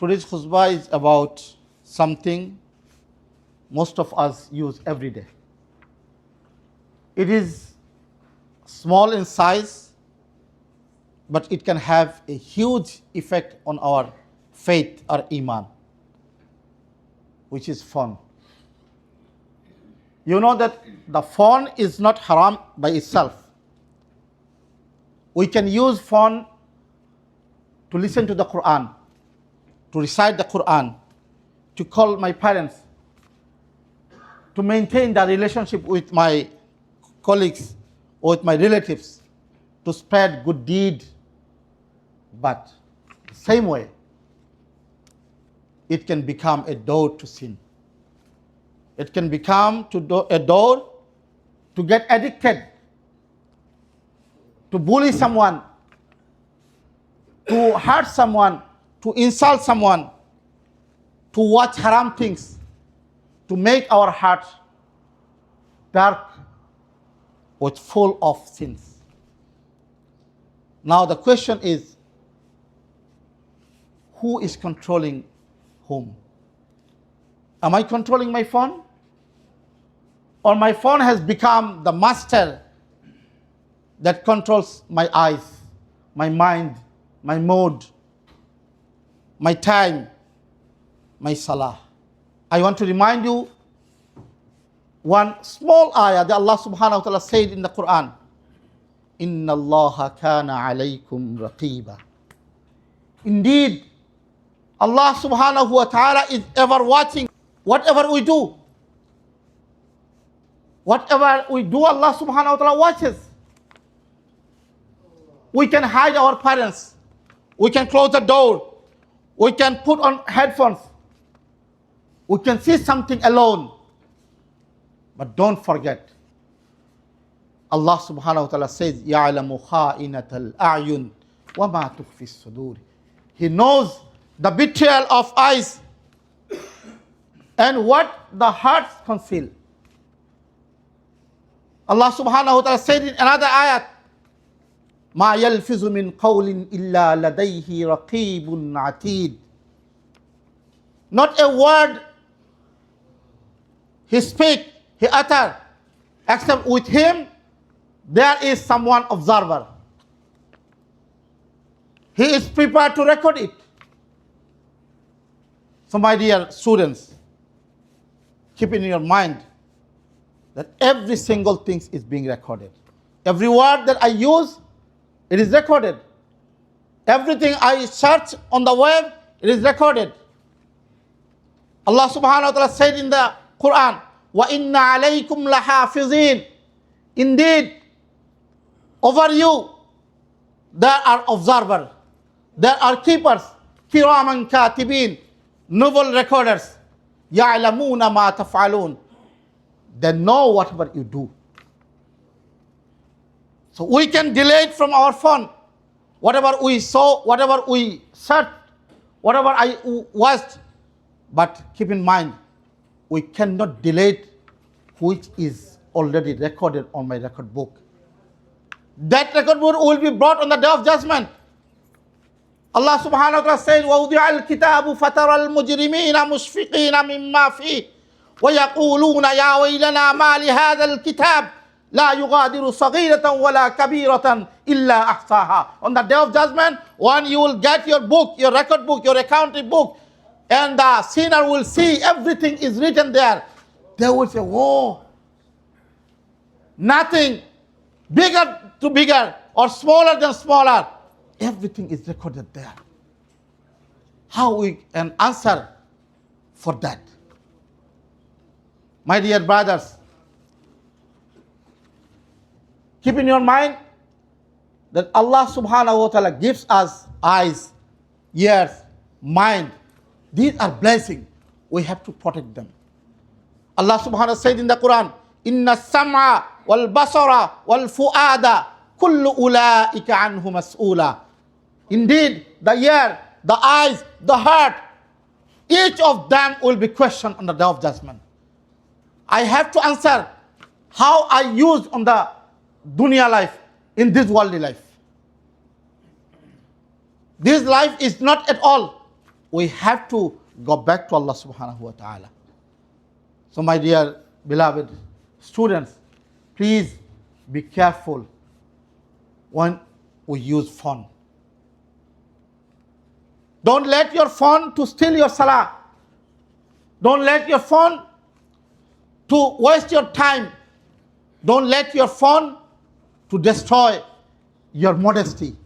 Today's khutbah is about something most of us use every day. It is small in size, but it can have a huge effect on our faith or iman, which is phone. You know that the phone is not haram by itself. We can use phone to listen to the Qur'an, to recite the Qur'an, to call my parents, to maintain the relationship with my colleagues or with my relatives, to spread good deed. But the same way, it can become a door to sin. It can become a door to get addicted, to bully someone, to hurt someone, to insult someone, to watch haram things, to make our heart dark with full of sins. Now the question is, who is controlling whom? Am I controlling my phone? Or my phone has become the master that controls my eyes, my mind, my mood, my time, my salah? I want to remind you one small ayah that Allah subhanahu wa ta'ala said in the Qur'an. Inna Allaha kana alaykum raqiba. Indeed, Allah subhanahu wa ta'ala is ever watching whatever we do. Whatever we do, Allah subhanahu wa ta'ala watches. We can hide our parents. We can close the door. We can put on headphones. We can see something alone. But don't forget, Allah subhanahu wa ta'ala says, يَعْلَمُ خَائِنَةَ الْأَعْيُنِ وَمَا تُخْفِي الصُّدُورِ. He knows the betrayal of eyes and what the hearts conceal. Allah subhanahu wa ta'ala said in another ayat, مَا يَلْفِظُ مِنْ قَوْلٍ إِلَّا لَدَيْهِ رَقِيبٌ عَتِيدٌ. Not a word he speak, he utter, except with him there is someone observer. He is prepared to record it. So my dear students, keep in your mind that every single thing is being recorded. Every word that I use, it is recorded. Everything I search on the web, it is recorded. Allah subhanahu wa ta'ala said in the Quran, وَإِنَّ عَلَيْكُمْ لَحَافِظِينَ. Indeed, over you, there are observers, there are keepers, kiraman katibin, novel recorders, يَعْلَمُونَ مَا تَفْعَلُونَ. They know whatever you do. So we can delete from our phone whatever we saw, whatever we searched, whatever I watched. But keep in mind, we cannot delete which is already recorded on my record book. That record book will be brought on the day of judgment. Allah subhanahu wa ta'ala says, وَوْضِعَ الْكِتَابُ فَتَرَى الْمُجْرِمِينَ مُشْفِقِينَ مِمَّا فِيهِ وَيَقُولُونَ يَا وَيْلَنَا مَا لِهَذَا الْكِتَابِ لَا يُغَادِرُ صَغِيرَةً وَلَا كَبِيرَةً إِلَّا أَحْصَاهَا. On the day of judgment, when you will get your book, your record book, your accounting book, and the sinner will see everything is written there, they will say, whoa, nothing bigger to bigger or smaller than smaller. Everything is recorded there. How we can answer for that? My dear brothers, keep in your mind that Allah subhanahu wa ta'ala gives us eyes, ears, mind. These are blessings. We have to protect them. Allah subhanahu wa ta'ala said in the Quran, Inna sam'a wal basara wal fu'ada kullu ulaika anhu mas'ula. Indeed, the ear, the eyes, the heart, each of them will be questioned on the day of judgment. I have to answer how I use on the dunya life, in this worldly life. This life is not at all we have to go back to Allah subhanahu wa ta'ala. So my dear beloved students, please be careful when we use phone. Don't let your phone to steal your salah. Don't let your phone to waste your time. Don't let your phone to destroy your modesty.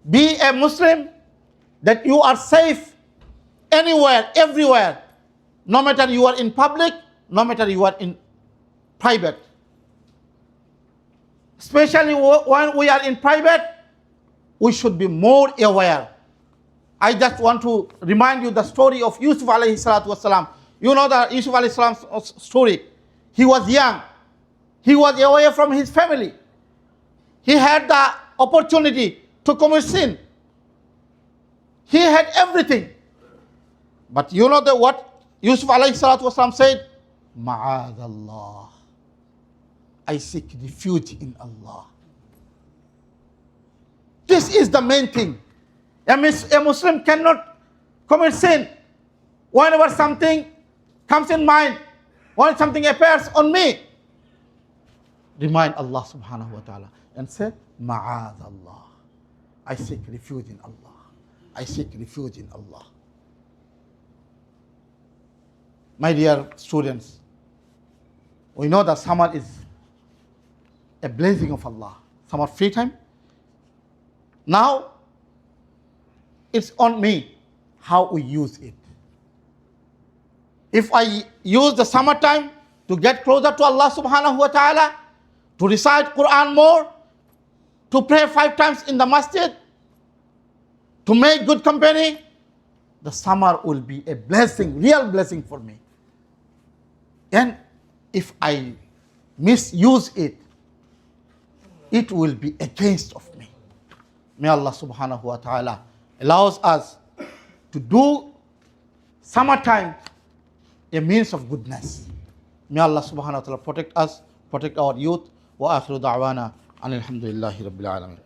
Be a Muslim that you are safe anywhere, everywhere, no matter you are in public, no matter you are in private. Especially when we are in private, we should be more aware. I just want to remind you the story of Yusuf alayhi salatu wasalam. You know the Yusuf alayhi salam's story. He was young. He was away from his family. He had the opportunity to commit sin. He had everything. But you know what Yusuf alayhi salatu wasalam said? Ma'adallah. I seek refuge in Allah. This is the main thing. A Muslim cannot commit sin. Whenever something comes in mind, when something appears on me, remind Allah subhanahu wa ta'ala and say, Ma'adallah. I seek refuge in Allah. I seek refuge in Allah. My dear students, we know that summer is a blessing of Allah. Summer free time. Now, it's on me how we use it. If I use the summertime to get closer to Allah subhanahu wa ta'ala, to recite Qur'an more, to pray 5 times in the masjid, to make good company, the summer will be a blessing, real blessing for me. And if I misuse it, it will be against of me. May Allah subhanahu wa ta'ala allows us to do summertime a means of goodness. May Allah subhanahu wa ta'ala protect us, protect our youth. Wa akhiru da'wana anil hamdulillahi rabbil alamin.